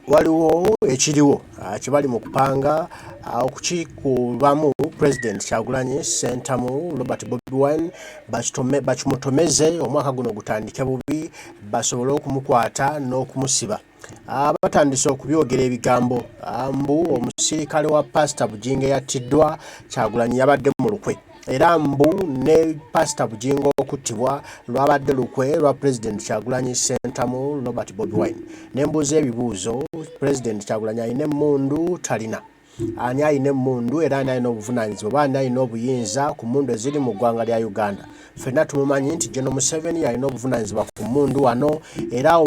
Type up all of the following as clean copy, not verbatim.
waliwo ekiriwo kibali mu kupanga okukikubamu President Kyagulanyi Ssentamu Robert Bobi Wine bakimutomeze omwaka guno gutandike bubi basobole okumukwata n'okumusiba. Batandise okubyogera ebigambo mbu omusirikale wa Pastor Bujinge yattiddwa, Kyagulanyi yabadde mu lukwe. Era mbu ne Pastor Bujingo okuttibwa lwabadde lukwe lwa President Kyagulanyi Ssentamu Robert Bobi Wine. Nembuuza ebibuuzo, President Kyagulanyi alina emmundu talina. Ani alina emmundu era ani alina obuvunaanyizibwa, ani alina obuyinza ku mmundu eziri mu ggwanga lya Uganda. Ffenna tumumanyi nti General Museveni alina obuvunaanyizibwa ku mmundu wano, era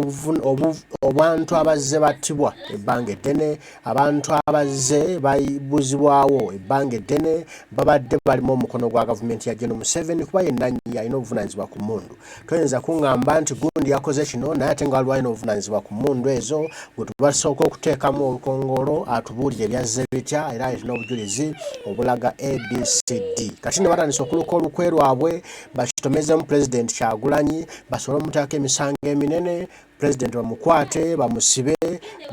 abantu abazze battibwa ebbanga eddene, abantu abazze bayibuzibwawo ebbanga eddene babadde balimu omukono gwa gavumenti ya General Museveni, kuba yenna alina obuvunaanyizibwa ku mmundu. Toyinza kuŋŋamba nti gundi yakoze kino naye ate nga waliwo alina obuvunaanyizibwa ku mmundu ezo, gwe tubasooka okuteekamu olukongolo atubuulire byazze bitya era alina obujulizi obulaga ABCD. Kati ne batandise okuluka olukwe lwabwe bakitomezemu President Kyagulanyi basobole omuteekako emisango eminene, President bamukwate bamusibe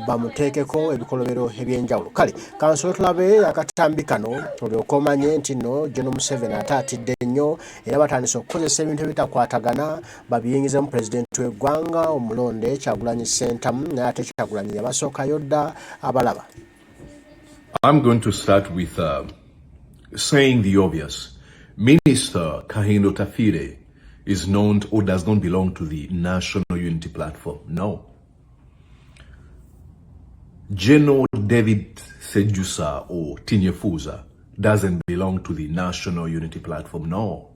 bamuteekeko ebikolobero ebyenjawulo. Kale kansolo tulabe akatambi kano olyoke omanye nti no General Museveni ate atidde nnyo era batandise okukozesa ebintu ebitakwatagana babiyingizemu President w'eggwanga omulonde Kyagulanyi Ssentamu naye ate Kyagulanyi yabasookayo dda abalaba. I'm going to start with saying the obvious. Minister Kahindo Tafire is known or does not belong to the National Unity Platform. No. General David Sejusa or Tinyefuza doesn't belong to the National Unity Platform. No.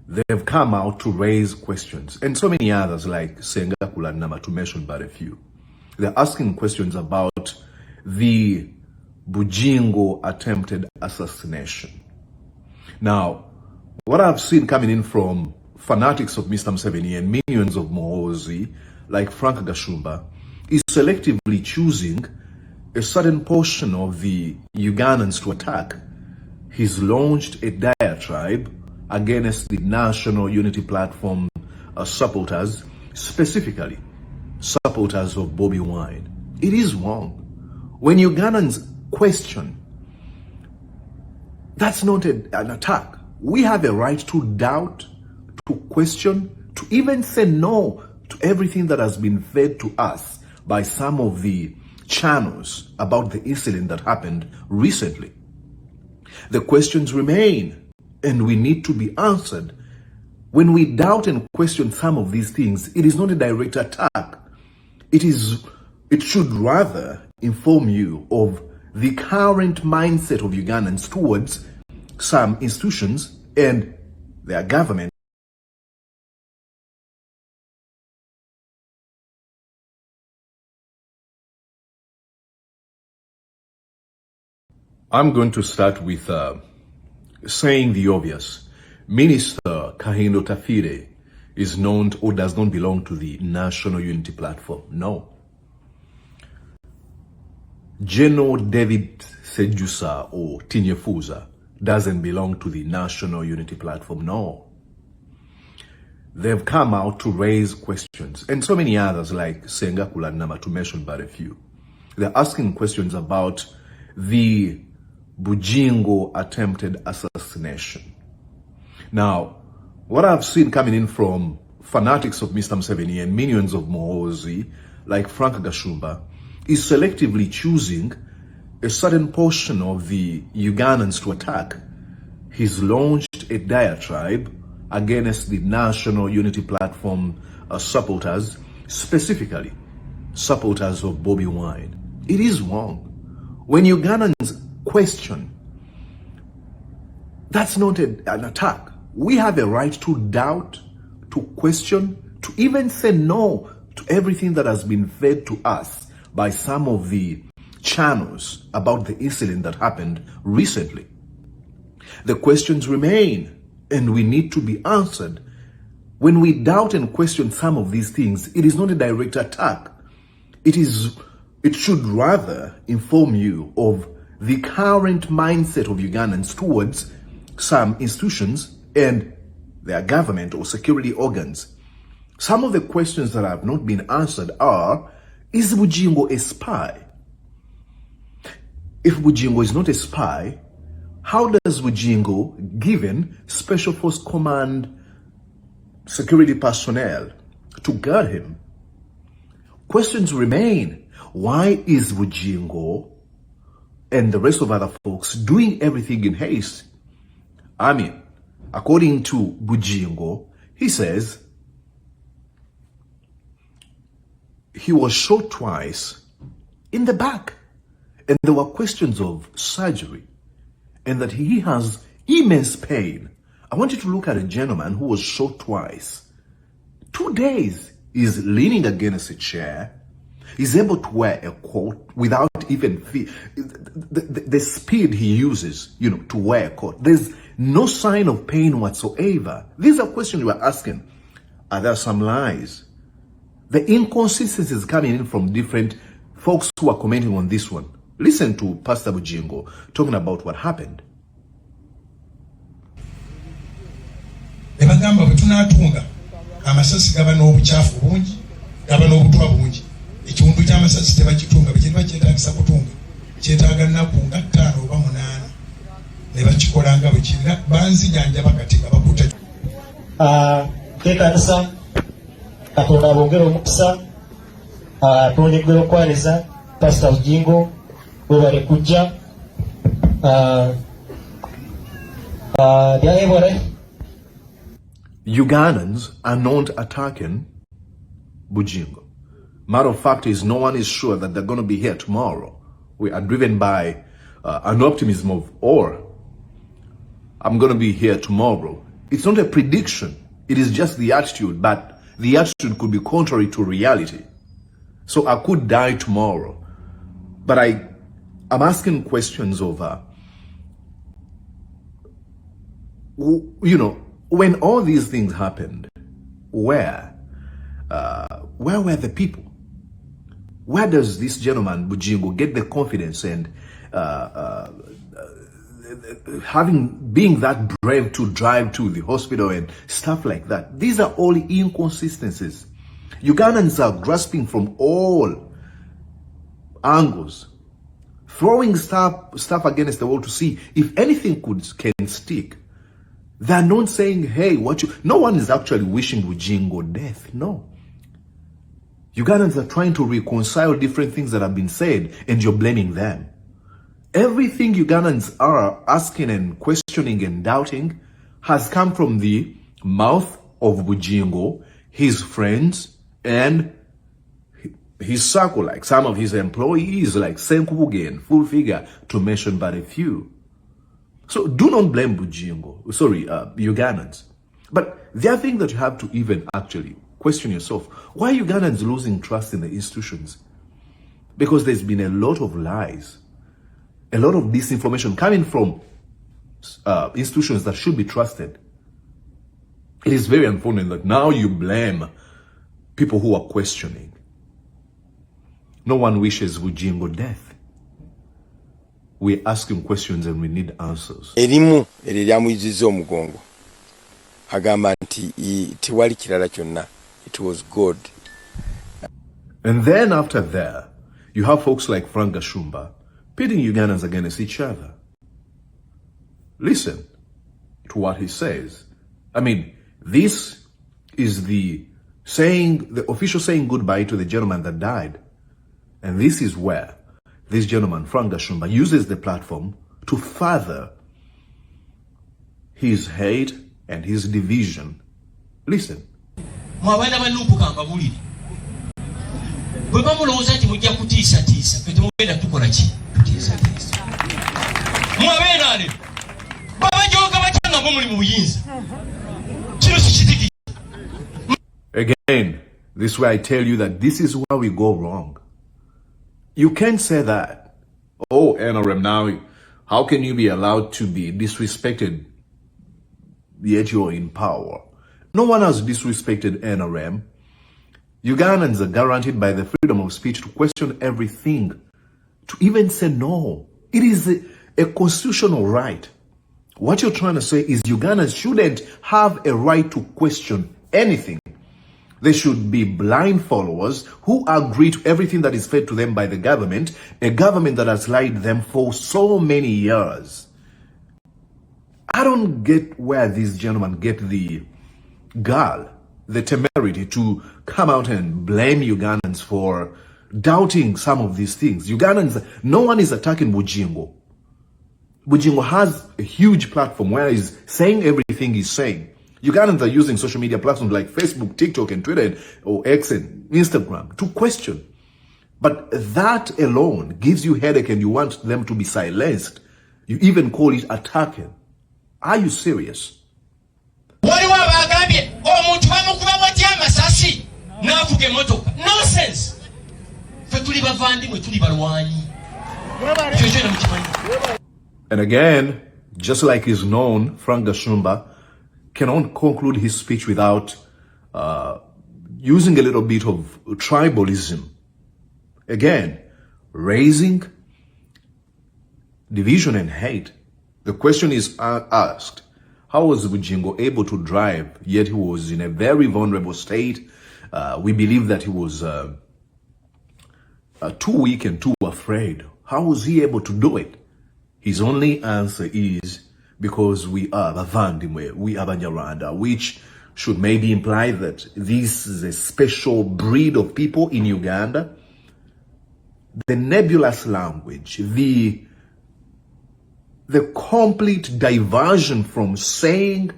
They've come out to raise questions, and so many others like Sengakula Nama, to mention but a few. They're asking questions about the Bujingo attempted assassination. Now, what I've seen coming in from fanatics of Mr. Museveni and minions of Mohozi, like Frank Gashumba, is selectively choosing a certain portion of the Ugandans to attack. He's launched a diatribe against the National Unity Platform supporters, specifically supporters of Bobi Wine. It is wrong. When Ugandans question, that's not an attack. We have a right to doubt, to question, to even say no to everything that has been fed to us by some of the channels about the incident that happened recently. The questions remain, and we need to be answered. When we doubt and question some of these things, it is not a direct attack. It should rather inform you of the current mindset of Ugandans towards some institutions and their government. I'm going to start with saying the obvious. Minister Kahindo Tafire is known or does not belong to the National Unity Platform. No. General David Sejusa or Tinyefuza doesn't belong to the National Unity Platform. No. They've come out to raise questions, and so many others like Sengakula Nama, to mention but a few. They're asking questions about the Bujingo attempted assassination. Now, what I've seen coming in from fanatics of Mr. Museveni and minions of Mohozi, like Frank Gashumba, is selectively choosing a certain portion of the Ugandans to attack. He's launched a diatribe against the National Unity Platform supporters, specifically supporters of Bobi Wine. It is wrong. When Ugandans question, that's not an attack. We have a right to doubt, to question, to even say no to everything that has been fed to us by some of the channels about the incident that happened recently. The questions remain, and we need to be answered. When we doubt and question some of these things, it is not a direct attack. It should rather inform you of the current mindset of Ugandans towards some institutions and their government or security organs. Some of the questions that have not been answered are, Is Bujingo a spy? If Bujingo is not a spy, how does Bujingo, given Special Force Command security personnel to guard him? Questions remain. Why is Bujingo and the rest of other folks doing everything in haste? I mean, according to Bujingo, he says he was shot twice in the back, and there were questions of surgery, and that he has immense pain. I want you to look at a gentleman who was shot twice. 2 days, he's leaning against a chair. He's able to wear a coat without even the speed he uses, to wear a coat. There's no sign of pain whatsoever. These are questions you are asking. Are there some lies? The inconsistencies coming in from different folks who are commenting on this one. Listen to Pastor Bujingo talking about what happened. Ebagamba bwetunatunga amasasi gaba n'obucaafu bungi gaba n'obutwa bungi ekiwundu ky'amasasi tebakitunga bwe kyetagisa kutunga kyetaaga nnaku nga 5 oba 8 ne bakikola nga bwe kiri banzijanjaba kati nga bakuta teekatisa Katonda abongere omukisa twongera okwaniza Pastor Bujingo webale kujja byayebore. Ugandans are not attacking Bujingo. Matter of fact is, no one is sure that they're going to be here tomorrow. We are driven by an optimism of, I'm going to be here tomorrow. It's not a prediction. It is just the attitude, but the attitude could be contrary to reality. So I could die tomorrow. But I'm asking questions over, when all these things happened, where were the people? Where does this gentleman Bujingo get the confidence and being that brave to drive to the hospital and stuff like that? These are all inconsistencies. Ugandans are grasping from all angles, throwing stuff against the wall to see if anything can stick. They're not saying, hey, no one is actually wishing Bujingo death. No. Ugandans are trying to reconcile different things that have been said, and you're blaming them. Everything Ugandans are asking and questioning and doubting has come from the mouth of Bujingo, his friends, and his circle, like some of his employees, like Senkubuge and Full Figure, to mention but a few. So do not blame Ugandans. But the other thing that you have to even actually question yourself, why are Ugandans losing trust in the institutions? Because there's been a lot of lies, a lot of disinformation coming from institutions that should be trusted. It is very unfortunate that now you blame people who are questioning. No one wishes Bujingo death. We're asking questions and we need answers. Erimu eryamuyiziza omugongo agamba nti tiwali kirala kyonna. It was God. And then after that, you have folks like Frank Gashumba pitting Ugandans against each other. Listen to what he says. I mean, this is the official saying goodbye to the gentleman that died. And this is where this gentleman, Frank Gashumba, uses the platform to further his hate and his division. Listen. Mwabaana bannumpukanga buliri bwe bamulowooza nti mujja kutiisatiisa fe temugenda tukola ki tutiisatiisa mwabeeraale babajoga batya nga bo muli mu buyinza kino sikitikisa. Again, this is where I tell you that this is where we go wrong. You can't say that, oh, NRM, now how can you be allowed to be disrespected yet you're in power? No one has disrespected NRM. Ugandans are guaranteed by the freedom of speech to question everything, to even say no. It is a constitutional right. What you're trying to say is Ugandans shouldn't have a right to question anything. They should be blind followers who agree to everything that is fed to them by the government, a government that has lied them for so many years. I don't get where these gentlemen get the gall, the temerity to come out and blame Ugandans for doubting some of these things. Ugandans, no one is attacking Bujingo. Bujingo has a huge platform where he's saying everything he's saying. Ugandans are using social media platforms like Facebook, TikTok, and Twitter, or X and Instagram to question. But that alone gives you headache and you want them to be silenced. You even call it attacking. Are you serious? Nonsense. And again, just like is known, Frank Gashumba cannot conclude his speech without using a little bit of tribalism. Again, raising division and hate. The question is asked, how was Bujingo able to drive, yet he was in a very vulnerable state? We believe that he was too weak and too afraid. How was he able to do it? His only answer is because we are Bavandimwe, we are Banyarwanda, which should maybe imply that this is a special breed of people in Uganda. The nebulous language, the complete diversion from saying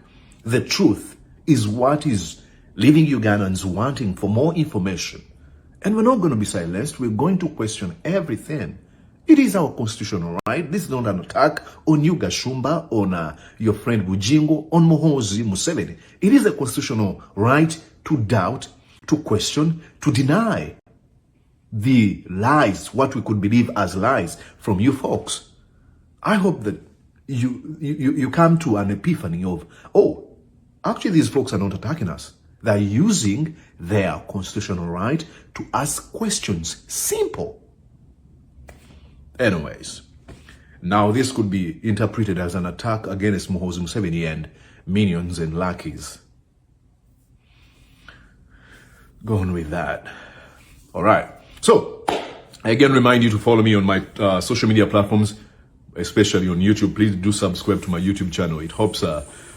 the truth is what is leaving Ugandans wanting for more information. And we're not going to be silenced. We're going to question everything. It is our constitutional right. This is not an attack on you, Gashumba, on your friend Bujingo, on Muhoozi Museveni. It is a constitutional right to doubt, to question, to deny the lies, what we could believe as lies from you folks. I hope that you come to an epiphany of, oh, actually these folks are not attacking us. They're using their constitutional right to ask questions. Simple. Anyways, now this could be interpreted as an attack against Muhoozi Museveni and minions and lackeys. Go on with that. All right. So, I again remind you to follow me on my social media platforms, especially on YouTube. Please do subscribe to my YouTube channel. It helps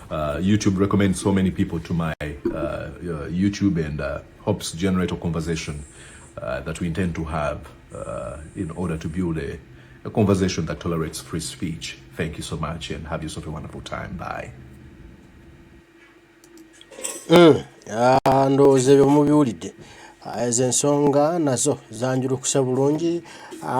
YouTube recommend so many people to my YouTube and helps generate a conversation that we intend to have in order to build a conversation that tolerates free speech. Thank you so much and have yourself a wonderful time. Bye. Ndowooza mubiwulidde ez'ensonga nazo zanjulukusa bulungi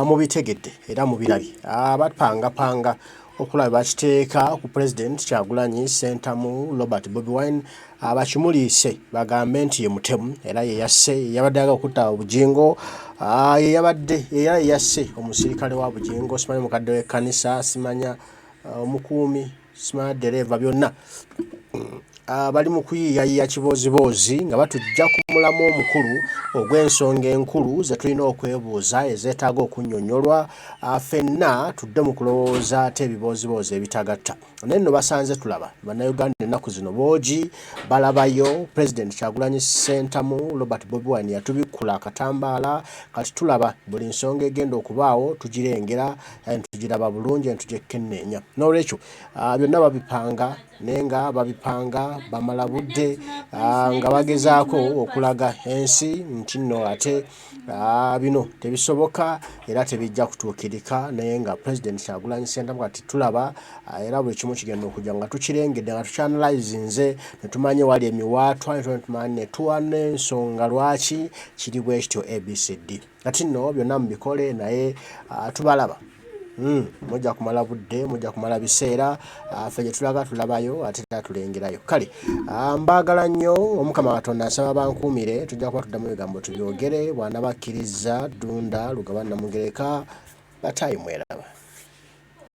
mubitegedde era mubirabye abapangapanga okulaba bakiteeka ku President Kyagulanyi Ssentamu Robert Bobi Wine abakimuliise bagambe nti ye mutemu era ye yasse yabadde okutta Bujingo yabadde era yasse omusirikale wa Bujingo simanyi mukadde w'ekkanisa simanya omukuumi simanya dereva byonna bali mu kuyiyayiya kibozibozi nga batujja ku mulamu omukulu ogw'ensonga enkulu ze tulina okwebuuza ezeetaaga okunnyonnyolwa ffenna tudde mu kulowooza ate ebibozibozi ebitagatta naye nno basanze tulaba bannayuganda ennaku zino boogi balabayo President Kyagulanyi Ssentamu Robert Bobi Wine yatubikkula akatambaala kati tulaba buli nsonga egenda okubaawo tugirengera tugiraba bulungi ntugyekenneenya n'olwekyo byonna babipanga nenga babipanga bamala budde nga bagezaako okulaga ensi nti nno ate bino tebisoboka era tebijja kutuukirika naye nga President Kyagulanyi Ssentamu kati tulaba era buli kimu kigenda okujja nga tukirengedde nga tukyanalyzinze ne tumanye wali emiwaatwa ne tuwana ensonga lwaki kiri bwe kityo ABCD kati nno byonna mubikole naye tubalaba mujja kumala budde mujja kumala biseera ffe gye tulaga tulabayo ate tulengerayo kale mbaagala nnyo omukama Katonda asaba bankuumire tujja kuba tuddamu ebigambo tubyogere bw'anabakkiriza Dunda Lugaba Namugereka bataayi mweraba.